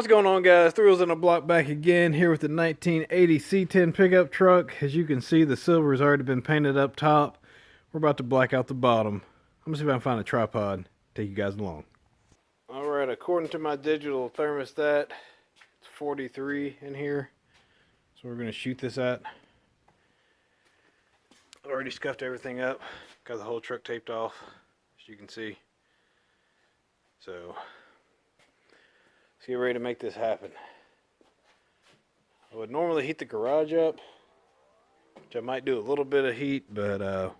What's going on, guys? Thrills in a Block back again here with the 1980 C10 pickup truck. As you can see, the silver has already been painted up top. We're about to black out the bottom. I'm gonna see if I can find a tripod, take you guys along. Alright, according to my digital thermostat, it's 43 in here. So we're gonna shoot this at. Already scuffed everything up, got the whole truck taped off, as you can see. So let's get ready to make this happen. I would normally heat the garage up, which I might do a little bit of heat, but we're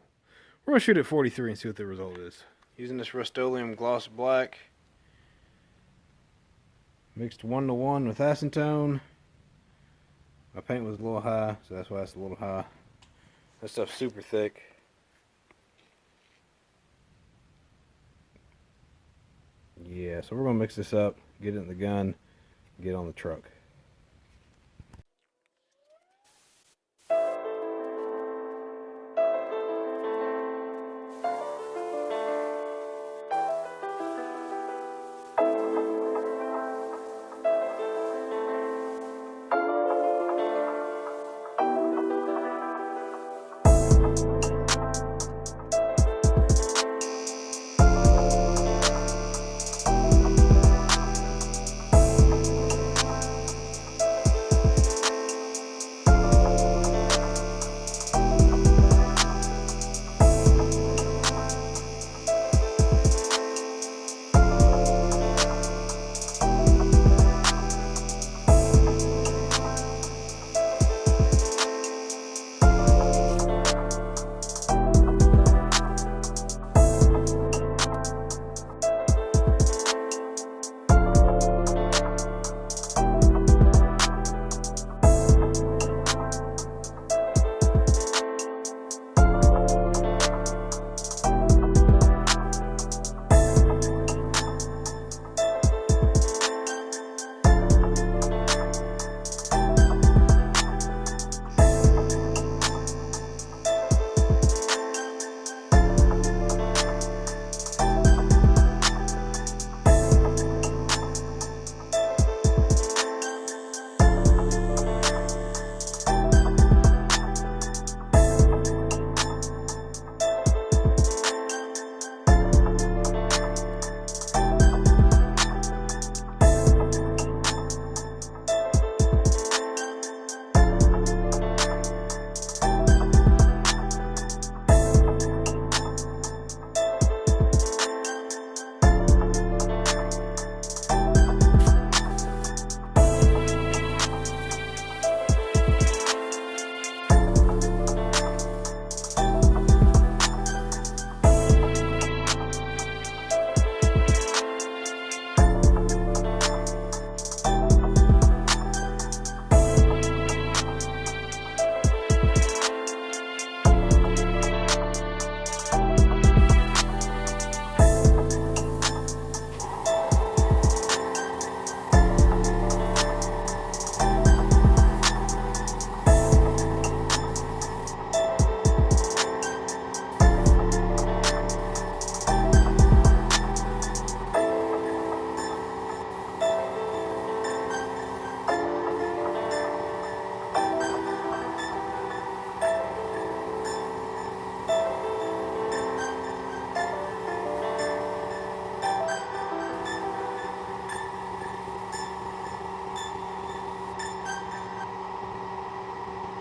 going to shoot at 43 and see what the result is. Using this Rustoleum gloss black, mixed 1:1 with acetone. My paint was a little high, so that's why it's a little high. That stuff's super thick. Yeah, so we're going to mix this up, get it in the gun, get on the truck.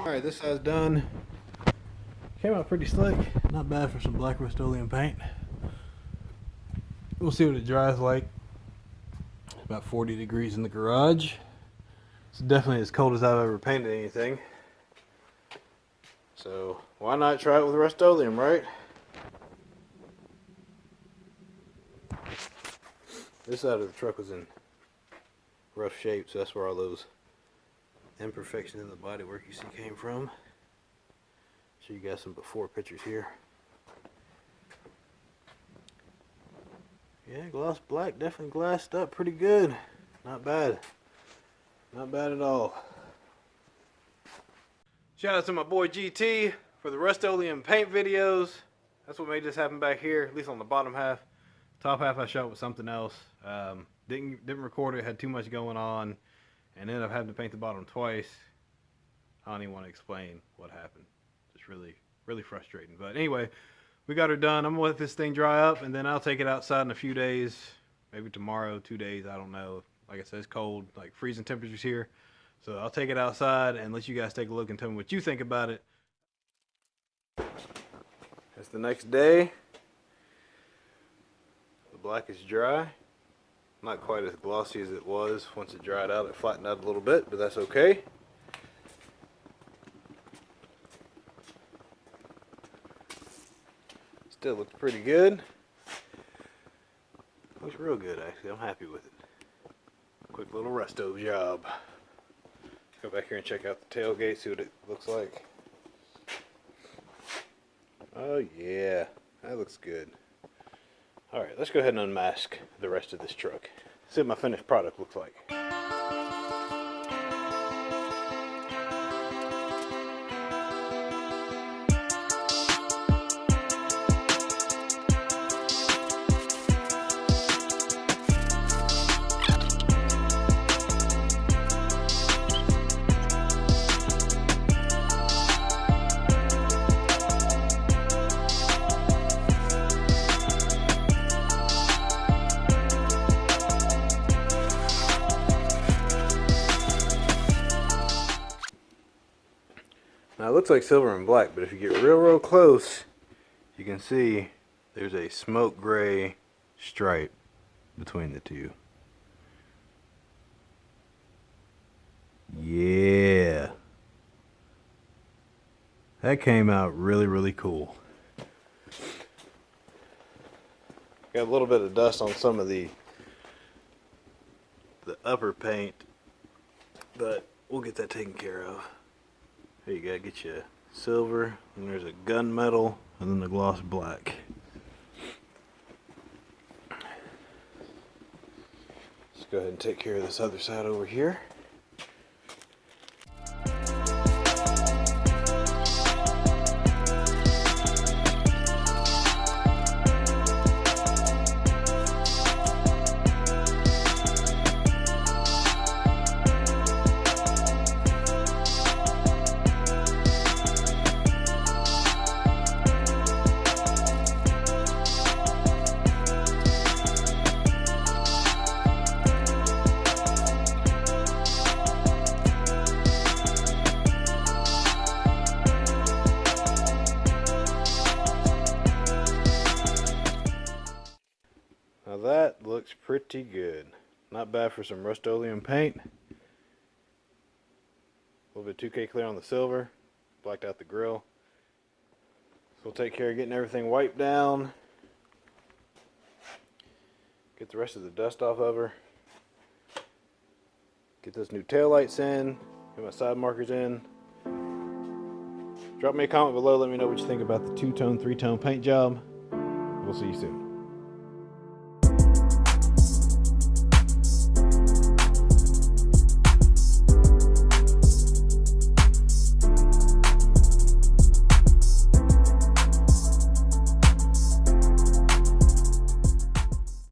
Alright, this side's done. Came out pretty slick. Not bad for some black Rustoleum paint. We'll see what it dries like. It's about 40 degrees in the garage. It's definitely as cold as I've ever painted anything. So why not try it with Rustoleum, right? This side of the truck was in rough shape, so that's where all those imperfections in the bodywork you see came from. So you got some before pictures here. Yeah, gloss black definitely glassed up pretty good. Not bad. Not bad at all. Shout out to my boy GT for the Rustoleum paint videos. That's what made this happen back here, at least on the bottom half. Top half I shot with something else. Didn't record it. Had too much going on, and ended up having to paint the bottom twice. I don't even want to explain what happened. Just really frustrating. But anyway, we got her done. I'm gonna let this thing dry up, and then I'll take it outside in a few days. Maybe tomorrow, 2 days. I don't know. Like I said, it's cold, like freezing temperatures here. So I'll take it outside and let you guys take a look and tell me what you think about it. It's the next day. The black is dry. Not quite as glossy as it was. Once it dried out, it flattened out a little bit, but that's okay. Still looks pretty good. Looks real good, actually. I'm happy with it. Quick little resto job. Go back here and check out the tailgate, see what it looks like. Oh yeah, that looks good. Alright, let's go ahead and unmask the rest of this truck. See what my finished product looks like. Now it looks like silver and black, but if you get real close, you can see there's a smoke gray stripe between the two. Yeah. That came out really cool. Got a little bit of dust on some of the upper paint, but we'll get that taken care of. There you go, get you silver, and there's a gunmetal, and then the gloss black. Let's go ahead and take care of this other side over here. Now that looks pretty good. Not bad for some Rustoleum paint. A little bit 2K clear on the silver. Blacked out the grill. So we'll take care of getting everything wiped down. Get the rest of the dust off of her. Get those new taillights in. Get my side markers in. Drop me a comment below. Let me know what you think about the 2-tone, 3-tone paint job. We'll see you soon.